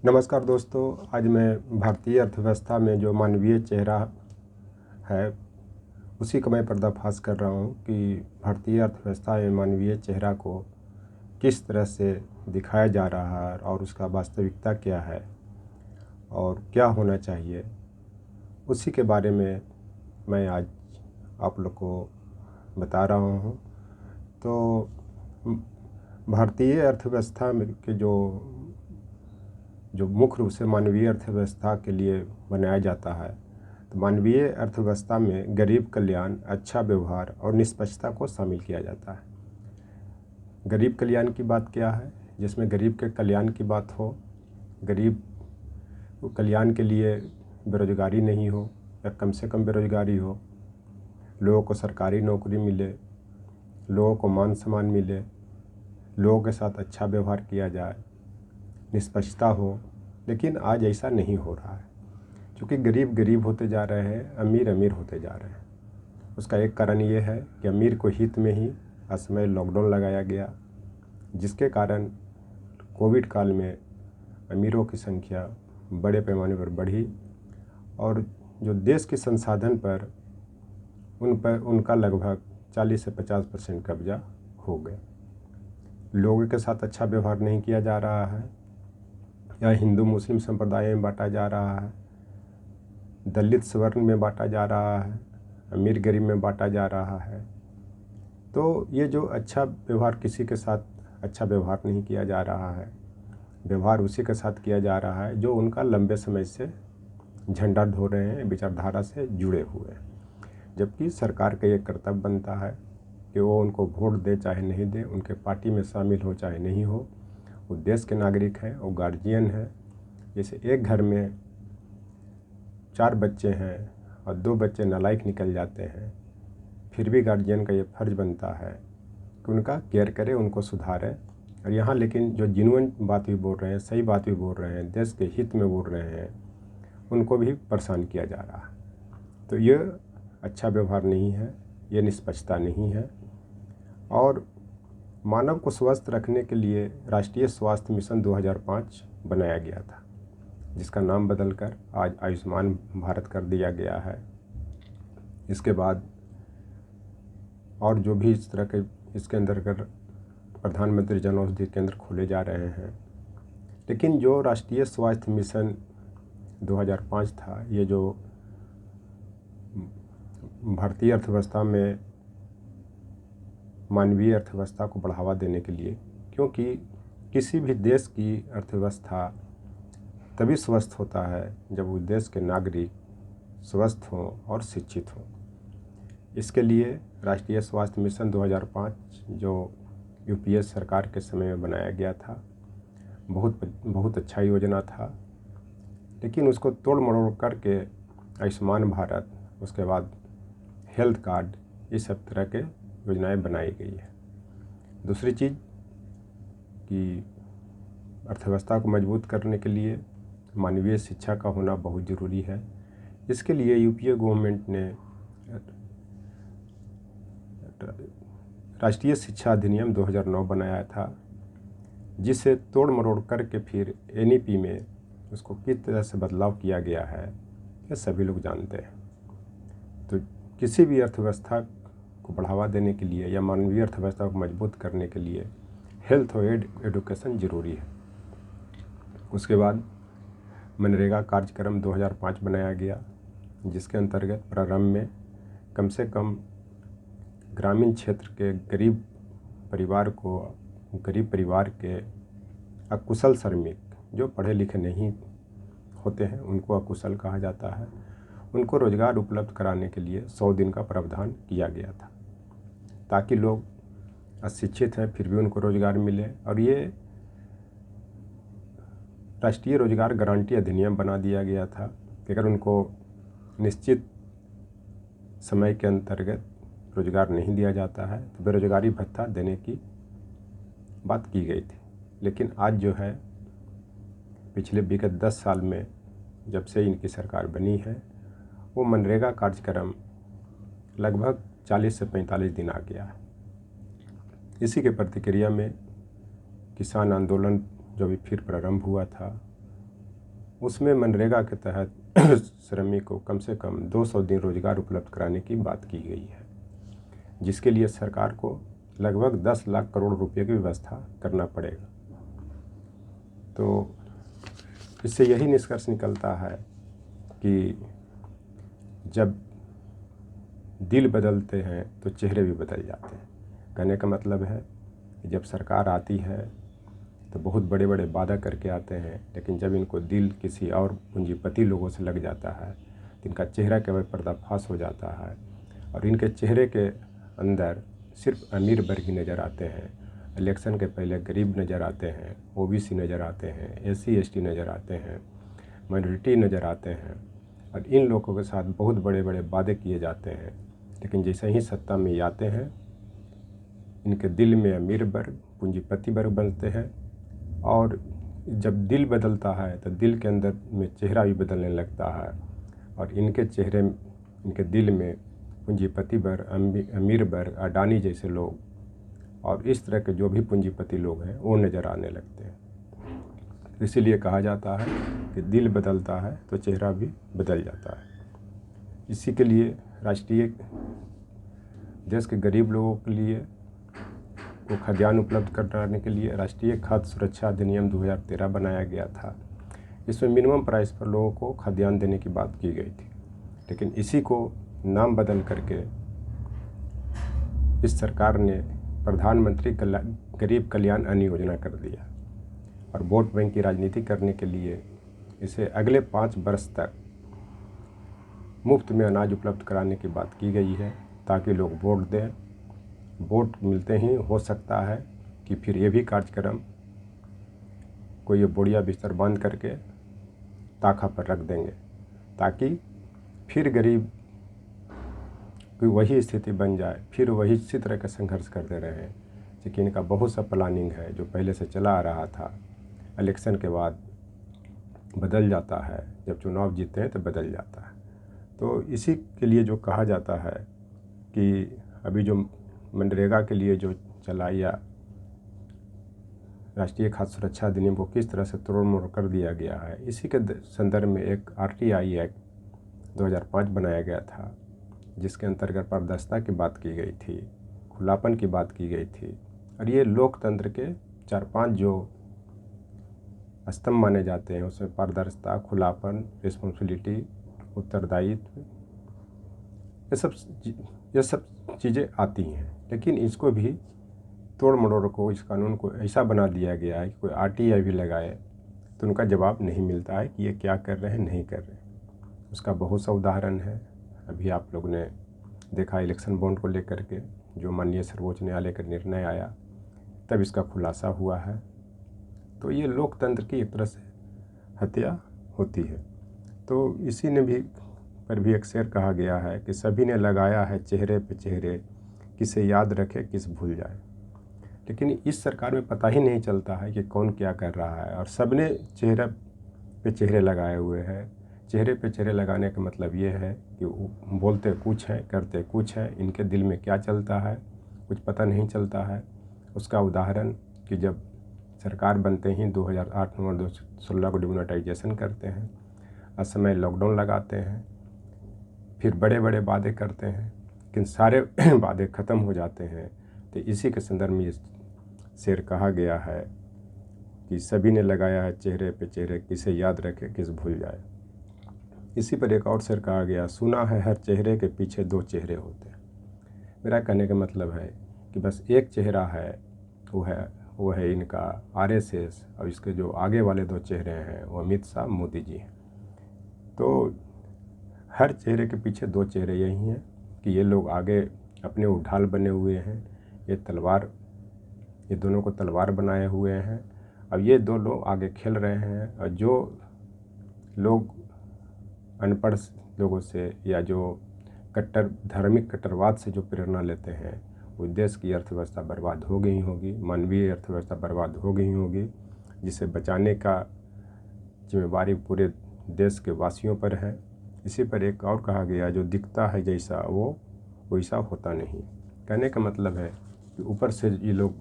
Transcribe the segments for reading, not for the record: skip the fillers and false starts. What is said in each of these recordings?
नमस्कार दोस्तों, आज मैं भारतीय अर्थव्यवस्था में जो मानवीय चेहरा है उसी का मैं पर्दाफाश कर रहा हूँ कि भारतीय अर्थव्यवस्था में मानवीय चेहरा को किस तरह से दिखाया जा रहा है और उसका वास्तविकता क्या है और क्या होना चाहिए, उसी के बारे में मैं आज आप लोग को बता रहा हूँ। तो भारतीय अर्थव्यवस्था में के जो मुख्य रूप से मानवीय अर्थव्यवस्था के लिए बनाया जाता है, तो मानवीय अर्थव्यवस्था में गरीब कल्याण, अच्छा व्यवहार और निष्पक्षता को शामिल किया जाता है। गरीब कल्याण की बात क्या है? जिसमें गरीब के कल्याण की बात हो, गरीब कल्याण के लिए बेरोजगारी नहीं हो या कम से कम बेरोजगारी हो, लोगों को सरकारी नौकरी मिले, लोगों को मान सम्मान मिले, लोगों के साथ अच्छा व्यवहार किया जाए, निष्पक्षता हो। लेकिन आज ऐसा नहीं हो रहा है, क्योंकि गरीब गरीब होते जा रहे हैं, अमीर अमीर होते जा रहे हैं। उसका एक कारण ये है कि अमीर को हित में ही असमय लॉकडाउन लगाया गया, जिसके कारण कोविड काल में अमीरों की संख्या बड़े पैमाने पर बढ़ी और जो देश के संसाधन पर उनका लगभग 40 से 50% कब्जा हो गया। लोगों के साथ अच्छा व्यवहार नहीं किया जा रहा है, या हिंदू मुस्लिम संप्रदाय में बांटा जा रहा है, दलित स्वर्ण में बांटा जा रहा है, अमीर गरीब में बांटा जा रहा है। तो ये जो अच्छा व्यवहार, किसी के साथ अच्छा व्यवहार नहीं किया जा रहा है, व्यवहार उसी के साथ किया जा रहा है जो उनका लंबे समय से झंडा ढो रहे हैं, विचारधारा से जुड़े हुए हैं। जबकि सरकार का ये कर्तव्य बनता है कि वो उनको वोट दे चाहे नहीं दे, उनके पार्टी में शामिल हो चाहे नहीं हो, वो देश के नागरिक हैं, वो गार्जियन है। जैसे एक घर में 4 बच्चे हैं और 2 बच्चे नालायक निकल जाते हैं, फिर भी गार्जियन का ये फर्ज बनता है कि उनका केयर करे, उनको सुधारे। और यहाँ लेकिन जो जिन्होंने बात भी बोल रहे हैं, सही बात भी बोल रहे हैं, देश के हित में बोल रहे हैं, उनको भी परेशान किया जा रहा है। तो ये अच्छा व्यवहार नहीं है, ये निष्पक्षता नहीं है। और मानव को स्वस्थ रखने के लिए राष्ट्रीय स्वास्थ्य मिशन 2005 बनाया गया था, जिसका नाम बदलकर आज आयुष्मान भारत कर दिया गया है। इसके बाद और जो भी इस तरह के इसके अंतर्गत प्रधानमंत्री जन औषधि केंद्र खोले जा रहे हैं। लेकिन जो राष्ट्रीय स्वास्थ्य मिशन 2005 था, ये जो भारतीय अर्थव्यवस्था में मानवीय अर्थव्यवस्था को बढ़ावा देने के लिए, क्योंकि किसी भी देश की अर्थव्यवस्था तभी स्वस्थ होता है जब उस देश के नागरिक स्वस्थ हों और शिक्षित हों। इसके लिए राष्ट्रीय स्वास्थ्य मिशन 2005 जो यूपीए सरकार के समय में बनाया गया था, बहुत अच्छा योजना था। लेकिन उसको तोड़ मरोड़ करके आयुष्मान भारत, उसके बाद हेल्थ कार्ड, इस सब तरह के योजनाएं बनाई गई है। दूसरी चीज़ कि अर्थव्यवस्था को मजबूत करने के लिए मानवीय शिक्षा का होना बहुत ज़रूरी है। इसके लिए यूपीए गवर्नमेंट ने राष्ट्रीय शिक्षा अधिनियम 2009 बनाया था, जिसे तोड़ मरोड़ करके फिर एनईपी में उसको किस तरह से बदलाव किया गया है, ये सभी लोग जानते हैं। तो किसी भी अर्थव्यवस्था को बढ़ावा देने के लिए या मानवीय अर्थव्यवस्था को मजबूत करने के लिए हेल्थ और एडुकेशन ज़रूरी है। उसके बाद मनरेगा कार्यक्रम 2005 बनाया गया, जिसके अंतर्गत प्रारंभ में कम से कम ग्रामीण क्षेत्र के गरीब परिवार के अकुशल श्रमिक, जो पढ़े लिखे नहीं होते हैं, उनको अकुशल कहा जाता है, उनको रोज़गार उपलब्ध कराने के लिए 100 दिन का प्रावधान किया गया था, ताकि लोग अशिक्षित हैं फिर भी उनको रोज़गार मिले। और ये राष्ट्रीय रोज़गार गारंटी अधिनियम बना दिया गया था कि अगर उनको निश्चित समय के अंतर्गत रोज़गार नहीं दिया जाता है तो बेरोजगारी भत्ता देने की बात की गई थी। लेकिन आज जो है, पिछले विगत 10 साल में जब से इनकी सरकार बनी है, वो मनरेगा कार्यक्रम लगभग 40 से 45 दिन आ गया है। इसी के प्रतिक्रिया में किसान आंदोलन जो भी फिर प्रारंभ हुआ था, उसमें मनरेगा के तहत श्रमिक को कम से कम 200 दिन रोजगार उपलब्ध कराने की बात की गई है, जिसके लिए सरकार को लगभग 10 लाख करोड़ रुपए की व्यवस्था करना पड़ेगा। तो इससे यही निष्कर्ष निकलता है कि जब दिल बदलते हैं तो चेहरे भी बदल जाते हैं। कहने का मतलब है कि जब सरकार आती है तो बहुत बड़े बड़े वादा करके आते हैं, लेकिन जब इनको दिल किसी और पूंजीपति लोगों से लग जाता है तो इनका चेहरा केवल पर्दाफाश हो जाता है और इनके चेहरे के अंदर सिर्फ अमीर वर्ग ही नज़र आते हैं। इलेक्शन के पहले गरीब नज़र आते हैं, ओबीसी नज़र आते हैं, एससी एसटी नज़र आते हैं, माइनॉरिटी नज़र आते हैं और इन लोगों के साथ बहुत बड़े बड़े वादे किए जाते हैं, लेकिन जैसे ही सत्ता में आते हैं इनके दिल में अमीर वर्ग पूंजीपति वर्ग बनते हैं और जब दिल बदलता है तो दिल के अंदर में चेहरा भी बदलने लगता है और इनके चेहरे इनके दिल में पूंजीपति वर्ग अमीर वर्ग अडानी जैसे लोग और इस तरह के जो भी पूंजीपति लोग हैं वो नज़र आने लगते हैं। इसीलिए कहा जाता है कि दिल बदलता है तो चेहरा भी बदल जाता है। इसी के लिए राष्ट्रीय देश के गरीब लोगों के लिए को खाद्यान्न उपलब्ध कराने के लिए राष्ट्रीय खाद्य सुरक्षा अधिनियम 2013 बनाया गया था। इसमें मिनिमम प्राइस पर लोगों को खाद्यान्न देने की बात की गई थी, लेकिन इसी को नाम बदल करके इस सरकार ने प्रधानमंत्री गरीब कल्याण अन्न योजना कर दिया और वोट बैंक की राजनीति करने के लिए इसे अगले 5 वर्ष तक मुफ्त में अनाज उपलब्ध कराने की बात की गई है ताकि लोग वोट दें। वोट मिलते ही हो सकता है कि फिर ये भी कार्यक्रम कोई ये बोरिया बिस्तर बंद करके ताखा पर रख देंगे ताकि फिर गरीब की वही स्थिति बन जाए, फिर वही इसी तरह का संघर्ष करते रहें। लेकिन इनका बहुत सा प्लानिंग है जो पहले से चला आ रहा था, इलेक्शन के बाद बदल जाता है, जब चुनाव जीतते हैं तो बदल जाता है। तो इसी के लिए जो कहा जाता है कि अभी जो मनरेगा के लिए जो चलाया राष्ट्रीय खाद्य सुरक्षा अधिनियम को किस तरह से तोड़ मोड़ कर दिया गया है, इसी के संदर्भ में एक RTI एक्ट 2005 बनाया गया था, जिसके अंतर्गत पारदर्शिता की बात की गई थी, खुलापन की बात की गई थी और ये लोकतंत्र के 4-5 जो स्तंभ माने जाते हैं उसमें पारदर्शिता, खुलापन, रिस्पॉन्सिबिलिटी, उत्तरदायित्व, ये सब चीज़ें आती हैं। लेकिन इसको भी तोड़ मरोड़ को, इस कानून को ऐसा बना दिया गया है कि कोई RTI भी लगाए तो उनका जवाब नहीं मिलता है कि ये क्या कर रहे हैं, नहीं कर रहे। उसका बहुत सा उदाहरण है। अभी आप लोग ने देखा इलेक्शन बॉन्ड को लेकर के जो माननीय सर्वोच्च न्यायालय का निर्णय आया, तब इसका खुलासा हुआ है। तो ये लोकतंत्र की एक तरह से हत्या होती है। तो इसी ने भी पर भी एक शेर कहा गया है कि सभी ने लगाया है चेहरे पे चेहरे, किसे याद रखे किस भूल जाए। लेकिन इस सरकार में पता ही नहीं चलता है कि कौन क्या कर रहा है और सबने चेहरे पे चेहरे लगाए हुए हैं। चेहरे पे चेहरे लगाने का मतलब ये है कि बोलते कुछ हैं, करते कुछ हैं, इनके दिल में क्या चलता है कुछ पता नहीं चलता है। उसका उदाहरण कि जब सरकार बनते ही 2008 नवंबर 2016 को डिमोनेटाइजेशन करते हैं, असमय लॉकडाउन लगाते हैं, फिर बड़े बड़े वादे करते हैं, लेकिन सारे वादे ख़त्म हो जाते हैं। तो इसी के संदर्भ में शेर कहा गया है कि सभी ने लगाया है चेहरे पे चेहरे, किसे याद रखे किस भूल जाए। इसी पर एक और शेर कहा गया, सुना है हर चेहरे के पीछे 2 चेहरे होते हैं। मेरा कहने का मतलब है कि बस एक चेहरा है, वो है इनका RSS और इसके जो आगे वाले 2 चेहरे हैं वो अमित शाह, मोदी जी हैं। तो हर चेहरे के पीछे 2 चेहरे यही हैं कि ये लोग आगे अपने उढाल बने हुए हैं, ये दोनों को तलवार बनाए हुए हैं। अब ये 2 लोग आगे खेल रहे हैं और जो लोग अनपढ़ लोगों से या जो धार्मिक कट्टरवाद से जो प्रेरणा लेते हैं वो देश की अर्थव्यवस्था बर्बाद हो गई होगी, मानवीय अर्थव्यवस्था बर्बाद हो गई होगी, जिसे बचाने का जिम्मेवारी पूरे देश के वासियों पर है। इसी पर एक और कहा गया, जो दिखता है जैसा वो वैसा होता नहीं। कहने का मतलब है कि ऊपर से ये लोग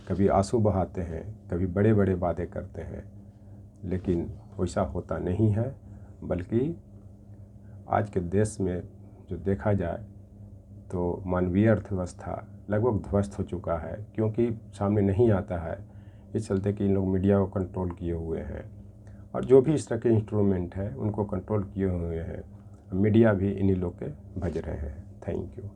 कभी आंसू बहाते हैं, कभी बड़े बड़े वादे करते हैं, लेकिन वैसा होता नहीं है, बल्कि आज के देश में जो देखा जाए तो मानवीय अर्थव्यवस्था लगभग ध्वस्त हो चुका है, क्योंकि सामने नहीं आता है। इस चलते कि इन लोग मीडिया को कंट्रोल किए हुए हैं और जो भी इस तरह के इंस्ट्रूमेंट हैं उनको कंट्रोल किए हुए हैं। मीडिया भी इन्हीं लोग के भज रहे हैं। Thank you.